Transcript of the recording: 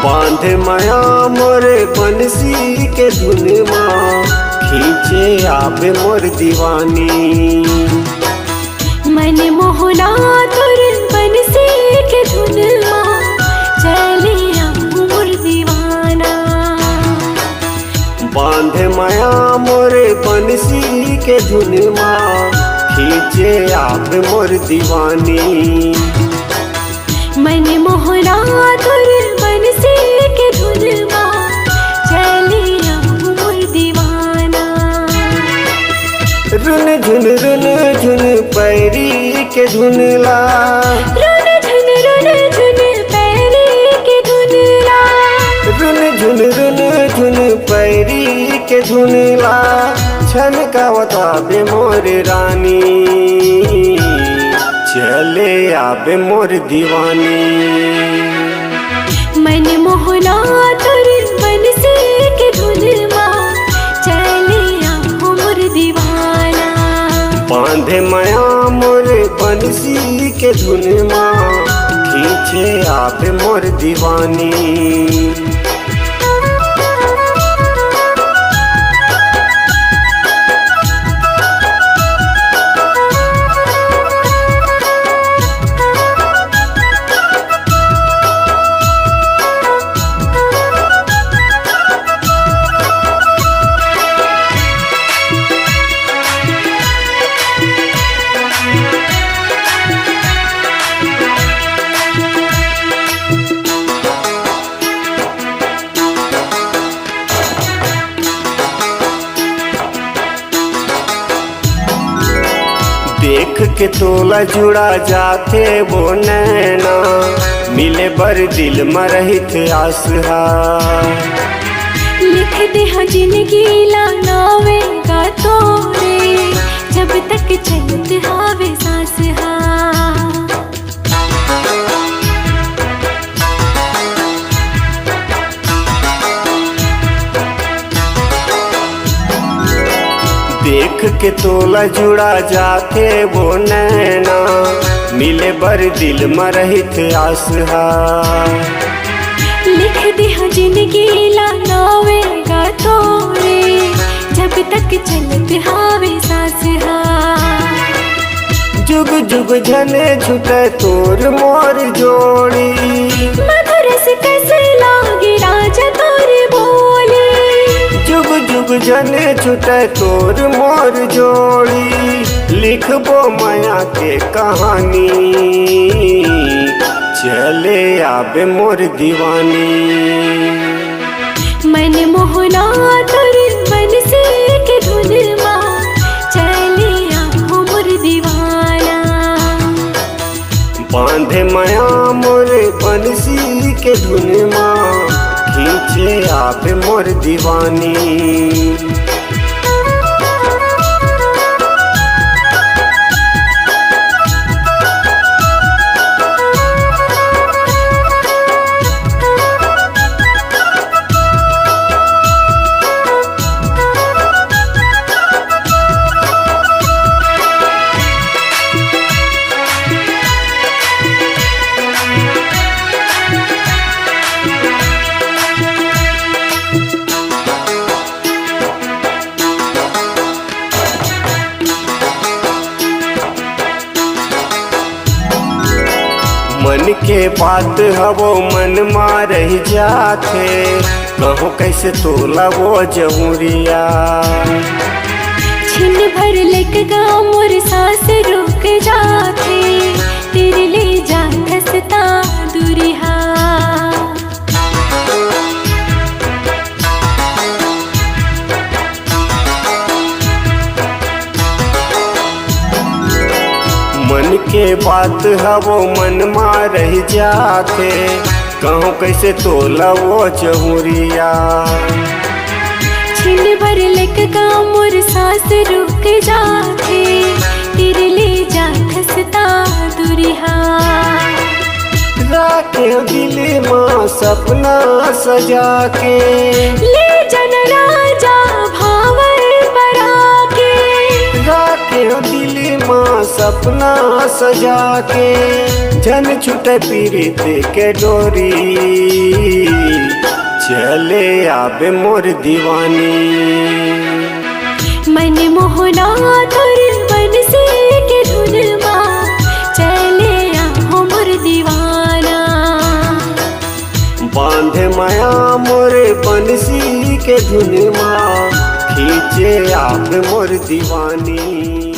बांध माया मोरे बंसी के धुन माँ खींचे आवे मोर दीवानी। मन मोहना तोर बंसी के धुन माँ चले आऊं मोर दीवाना। बांध माया मोरे बंसी के धुन माँ खींचे आवे मोर दीवानी। मन मोहना तोर बंसी के धुन माँ चले आऊं मोर दीवाना। रुन झुन पैरी के धुन ला, रुन झुन पैरी के धुन ला। रुन झुन पैरी के धुन ला छनकावता बे मोर रानी। चले आबे मोर दीवानी। मन मोहना तोर बंसी के धुन माँ चले आऊं मोर दीवाना। बांधे माया मोर बंसी के धुन माँ खींचे आबे मोर दीवानी। देख के तोला जुड़ा जाते वो नैना, मिले बर दिल में रहित आसहा। लिख दे हाँ जिंदगी लावेगा तोरे जब तक चलत हावे सांस हा। देख के तोला जुड़ा जाते वो नैना, मिले बर दिल में रहित आसहा। लिख दे हाँ जिंदगी लावेगा तोरे जब तक चलत हावे सांस हा। जुग जुग झने छुटे तोर मोर जोड़ी, मधुर से कैसे लागे राजा तोर बोली। जुग जुग झने छुटे तोर मोर जोड़ी, लिखबो माया के कहानी। चले आबे मोर दीवानी। मन मोहना तोर बंसी के धुन माँ चले आऊं मोर दीवाना। बांधे माया मोर बंसी के धुन माँ खींचे आबे मोर दीवानी। मन के बात हवो मन मार ही जाते, कहो कैसे तोला वो जमुरिया। छिन भर लेके गाँव मोर सांस रुक जाते, तेरे ले जा धसता दूरिहा। मन के बात हवो मन मार रह जाते, कहूँ कैसे तोला वो चहुरिया। छिन भर लेक गाँव मोर सांस रुक जाते, तेरे ले जा खसता दूरिहा। राखे दिल माँ सपना सजा के, ले जन राजा भावर बरा के। राखे दिल माँ सपना सजा के, जन छुटे पीरित के डोरी। चले आबे मोर दीवानी। मन मोहना तोर बंसी के धुन माँ चले आहो मोर दीवाना। बांधे माया मोरे बंसी के धुन माँ खींचे आबे मोर दीवानी।